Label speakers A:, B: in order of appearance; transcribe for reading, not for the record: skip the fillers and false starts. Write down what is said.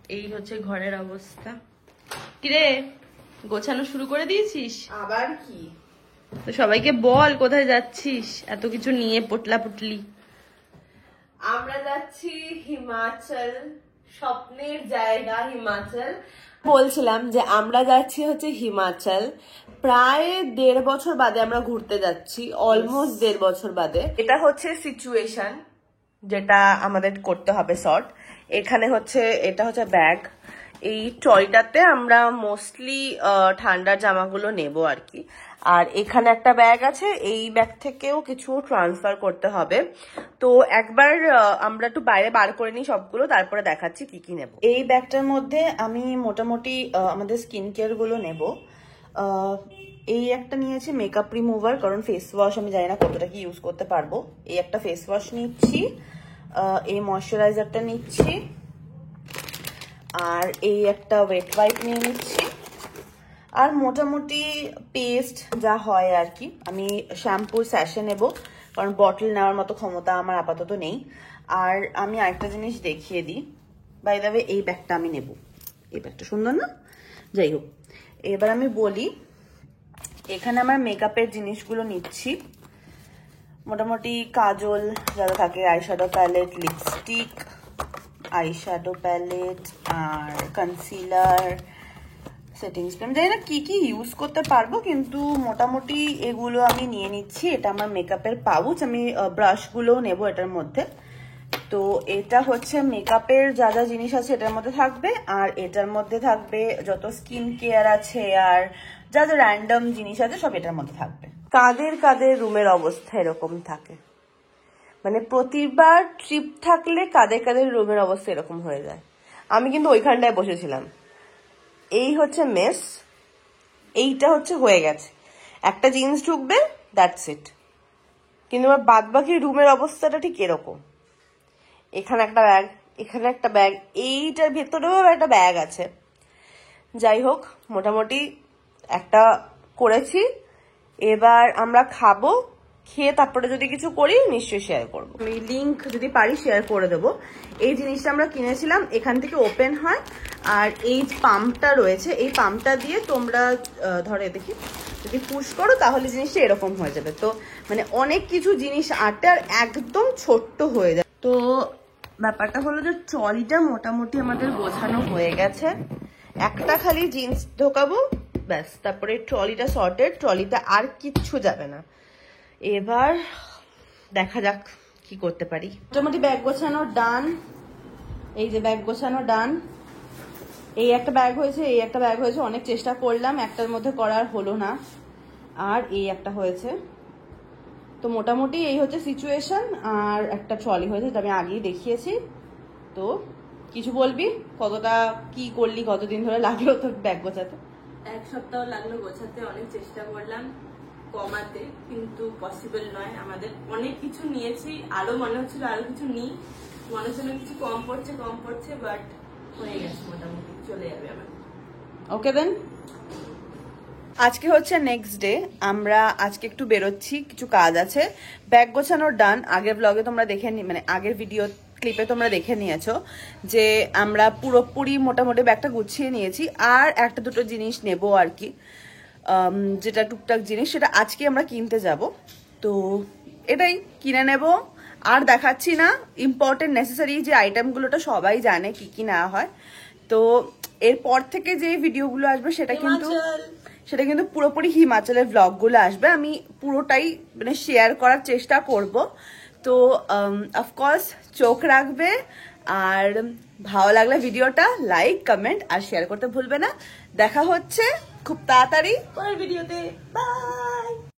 A: এই হচ্ছে ঘরের অবস্থা। কিরে, গোছানো শুরু করে দিয়েছিস?
B: আবার কি?
A: তো সবাইকে বল কোথায় যাচ্ছিস এত কিছু নিয়ে পটলা পুটলি।
B: আমরা যাচ্ছি হিমাচল, স্বপ্নের জায়গা হিমাচল। বলছিলাম যে আমরা যাচ্ছি হচ্ছে হিমাচল, প্রায় 1.5 বছর বাদে আমরা ঘুরতে যাচ্ছি, অলমোস্ট 1.5 বছর বাদে। এটা হচ্ছে সিচুয়েশন যেটা আমাদের করতে হবে সর্ট। এখানে হচ্ছে এটা হচ্ছে ব্যাগ। এই ট্রলিটাতে আমরা মোস্টলি ঠান্ডার জামাগুলো নেব আর কি। আর এখানে একটা ব্যাগ আছে, এই ব্যাগ থেকেও কিছু ট্রান্সফার করতে হবে। তো একবার আমরা একটু বাইরে বার করে নিই সবগুলো, তারপরে দেখাচ্ছি কি কি নেব। এই ব্যাগটার মধ্যে আমি মোটামুটি আমাদের স্কিন কেয়ার গুলো নেব। এই একটা নিয়েছি মেকআপ রিমুভার, কারণ ফেস ওয়াশ আমি জানি না কতটা কি ইউজ করতে পারবো। এই একটা ফেস ওয়াশ নিচ্ছি, এই ময়শ্চারাইজারটা নিচ্ছি, আর এই একটা ওয়েট ওয়াইপ নিয়ে নিচ্ছি, আর মোটামুটি পেস্ট যা হয় আর কি। আমি শ্যাম্পুর স্যাশে নেব, কারণ বটল নেওয়ার মতো ক্ষমতা আমার আপাতত নেই। আর আমি আরেকটা জিনিস দেখিয়ে দিই, বাই দ্য ওয়ে এই ব্যাগটা আমি নেব। এই ব্যাগটা সুন্দর না? যাই হোক, এবার আমি বলি, এখানে আমার মেকআপের জিনিসগুলো নিচ্ছি। মোটামুটি কাজল যারা থাকে, eyeshadow palette, lipstick, eyeshadow palette, আর কনসিলার, সেটিং স্প্রে। জানি না কি কি ইউজ করতে পারবো, কিন্তু মোটামুটি এগুলো আমি নিয়ে নিচ্ছি। এটা আমার মেকআপের পাউচ, আমি ব্রাশগুলোও নেব এটার মধ্যে। তো এটা হচ্ছে মেকআপের যা যা জিনিস আছে এটার মধ্যে থাকবে, আর এটার মধ্যে থাকবে যত স্কিন কেয়ার আছে আর যা যা র্যান্ডম জিনিস আছে সব এটার মধ্যে থাকবে। কাদের কাদের রুমের অবস্থা এরকম থাকে, মানে প্রতিবার ট্রিপ থাকলে কাদের কাদের রুমের অবস্থা এরকম হয়ে যায়। আমি কিন্তু ওইখানটায় বসেছিলাম। এই হচ্ছে মেস, এইটা হচ্ছে হয়ে গেছে, একটা জিন্স ঢুকবে, দ্যাটস ইট। কিন্তু আমার বাদ বাকি রুমের অবস্থাটা ঠিক এরকম। এখানে একটা ব্যাগ, এখানে একটা ব্যাগ, এইটার ভেতরেও একটা ব্যাগ আছে। যাই হোক, মোটামুটি একটা করেছি। এবার আমরা খাবো, খেয়ে তারপরে যদি কিছু করি নিশ্চয়ই শেয়ার করবো। আমি লিঙ্ক যদি পারি শেয়ার করে দেবো। এই জিনিসটা আমরা কিনেছিলাম, এখান থেকে ওপেন হয়, আর এই পাম্পটা রয়েছে, এই পাম্পটা দিয়ে তোমরা ধরে দেখি যদি পুশ করো তাহলে জিনিসটা এরকম হয়ে যাবে। তো মানে অনেক কিছু জিনিস আটে আর একদম ছোট্ট হয়ে যায়। তো ব্যাপারটা হলো যে ট্রলিটা মোটামুটি আমাদের গোছানো হয়ে গেছে। একটা খালি জিন্স ঢোকাবো, ব্যাস, তারপরে ট্রলিটা সর্টেড, ট্রলিতে আর কিচ্ছু যাবে না। এবার দেখা যাক কি করতে পারি। মোটামুটি ব্যাগ গোছানো ডান, এই যে ব্যাগ গোছানো ডান। এই একটা ব্যাগ হয়েছে, এই একটা ব্যাগ হয়েছে, অনেক চেষ্টা করলাম, একটার মধ্যে করার হলো না। আর এই একটা হয়েছে। তো মোটামুটি এই হচ্ছে সিচুয়েশন। আর একটা ট্রলি হয়েছে, যেটা আমি আগেই দেখিয়েছি। তো কিছু বলবি, কতটা কি করলি, কতদিন ধরে লাগলো তোর ব্যাগ গোছাতে?
C: 1 সপ্তাহ লাগলো গোছাতে, অনেক চেষ্টা করলাম কমাতে, কিন্তু পসিবল নয়। আমাদের অনেক কিছু নিয়েছি, আরো মনে হচ্ছিল আরো কিছু নিই, মনে হচ্ছিল কিছু কম পড়ছে, বাট হয়ে গেছে, মোটামুটি চলে যাবে আমার।
B: ওকে দেন, আজকে হচ্ছে নেক্সট ডে। আমরা আজকে একটু বেরোচ্ছি, কিছু কাজ আছে। ব্যাগ গোছানোর ডান। আগের ব্লগে তোমরা দেখে মানে আগের ভিডিও ক্লিপে তোমরা দেখে নিয়েছো যে আমরা পুরোপুরি মোটামুটি ব্যাগটা গুছিয়ে নিয়েছি। আর একটা দুটো জিনিস নেব আর কি, যেটা টুকটাক জিনিস, সেটা আজকে আমরা কিনতে যাব। তো এটাই কিনে নেব, আর দেখাচ্ছি না। ইম্পর্টেন্ট নেসেসারি যে আইটেমগুলোটা সবাই জানে কি কি নেওয়া হয়। তো এরপর থেকে যে ভিডিওগুলো আসবে সেটা কিন্তু পুরোপুরি হিমাচলের ব্লগগুলো আসবে। আমি পুরোটাই মানে শেয়ার করার চেষ্টা করব। তো অফকোর্স চোখ রাখবে, আর ভালো লাগলে ভিডিওটা লাইক, কমেন্ট আর শেয়ার করতে ভুলবে না। দেখা হচ্ছে খুব তাড়াতাড়ি পরের ভিডিওতে। বাই।